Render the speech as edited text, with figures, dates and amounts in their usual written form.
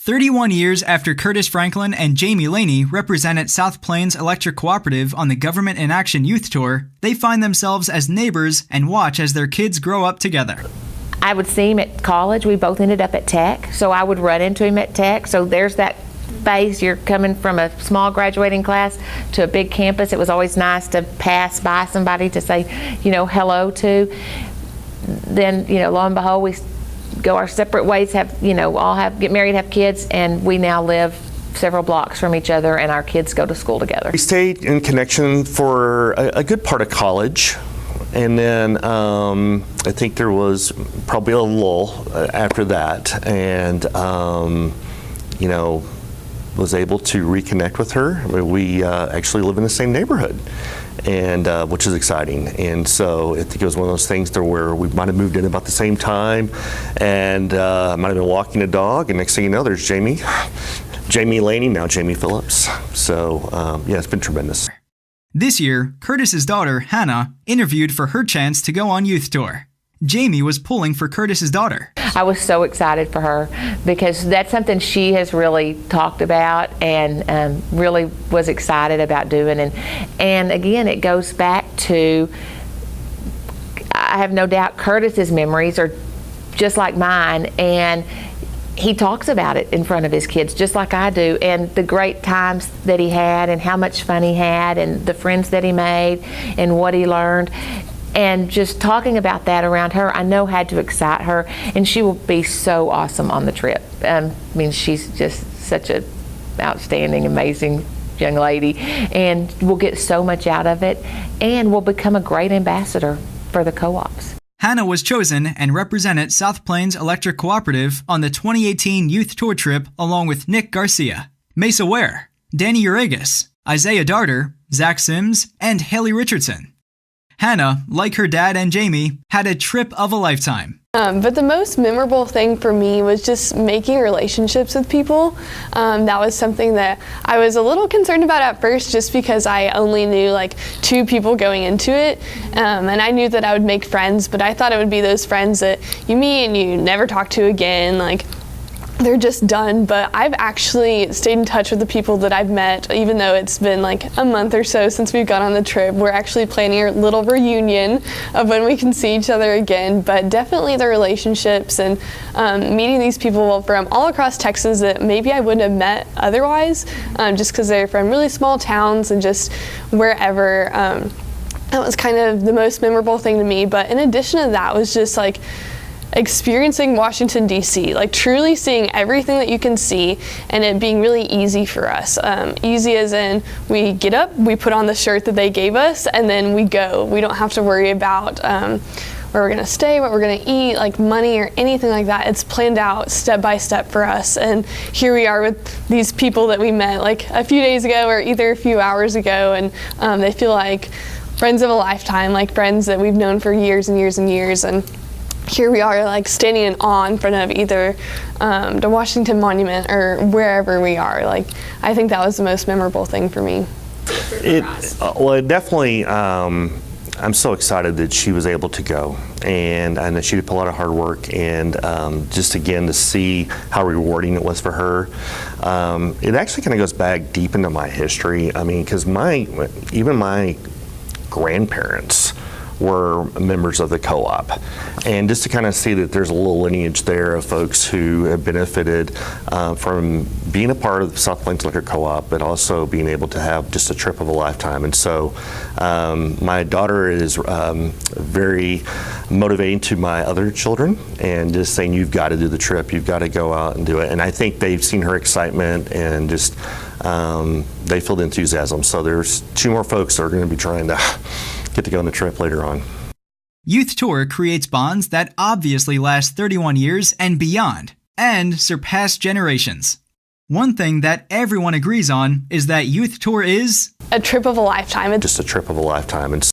31 years after Curtis Franklin and Jamie Laney represented South Plains Electric Cooperative on the Government in Action Youth Tour, they find themselves as neighbors and watch as their kids grow up together. I would see him at college. We both ended up at Tech, so I would run into him at Tech. So there's that phase. You're coming from a small graduating class to a big campus. It was always nice to pass by somebody to say, hello to. Then, lo and behold, we go our separate ways, get married, have kids, and we now live several blocks from each other, and our kids go to school together. We stayed in connection for a good part of college, and then I think there was probably a lull after that, and was able to reconnect with her. We actually live in the same neighborhood, and which is exciting. And so I think it was one of those things where we might have moved in about the same time, and might have been walking a dog, and next thing you know, there's Jamie Laney, now Jamie Phillips. So it's been tremendous. This year, Curtis's daughter, Hannah, interviewed for her chance to go on youth tour. Jamie was pulling for Curtis's daughter. I was so excited for her because that's something she has really talked about and really was excited about doing. And again, it goes back to, I have no doubt Curtis's memories are just like mine, and he talks about it in front of his kids just like I do, and the great times that he had and how much fun he had and the friends that he made and what he learned. And just talking about that around her, I know had to excite her, and she will be so awesome on the trip. She's just such an outstanding, amazing young lady, and will get so much out of it, and will become a great ambassador for the co-ops. Hannah was chosen and represented South Plains Electric Cooperative on the 2018 youth tour trip along with Nick Garcia, Mesa Ware, Danny Uragas, Isaiah Darter, Zach Sims, and Haley Richardson. Hannah, like her dad and Jamie, had a trip of a lifetime. But the most memorable thing for me was just making relationships with people. That was something that I was a little concerned about at first, just because I only knew 2 people going into it. And I knew that I would make friends, but I thought it would be those friends that you meet and you never talk to again. They're just done. But I've actually stayed in touch with the people that I've met, even though it's been a month or so since we've gone on the trip. We're actually planning a little reunion of when we can see each other again. But definitely the relationships and meeting these people from all across Texas that maybe I wouldn't have met otherwise, just because they're from really small towns and just wherever. That was kind of the most memorable thing to me. But in addition to that was just experiencing Washington, D.C., truly seeing everything that you can see, and it being really easy for us. Easy as in, we get up, we put on the shirt that they gave us, and then we go. We don't have to worry about where we're going to stay, what we're going to eat, money or anything like that. It's planned out step by step for us. And here we are with these people that we met a few days ago or either a few hours ago, and they feel like friends of a lifetime, friends that we've known for years and years and years. And here we are standing in awe in front of either the Washington Monument or wherever we are. I think that was the most memorable thing for me. It definitely, I'm so excited that she was able to go, and I know she did a lot of hard work, and just again to see how rewarding it was for her. It actually kind of goes back deep into my history. Because even my grandparents were members of the co-op, and just to kind of see that there's a little lineage there of folks who have benefited from being a part of the South Plains Electric Co-op, but also being able to have just a trip of a lifetime. And so my daughter is very motivating to my other children, and just saying, you've got to do the trip, you've got to go out and do it. And I think they've seen her excitement, and just they feel the enthusiasm. So there's 2 more folks that are going to be trying to get to go on the trip later on. Youth Tour creates bonds that obviously last 31 years and beyond, and surpass generations. One thing that everyone agrees on is that Youth Tour is a trip of a lifetime. Just a trip of a lifetime. And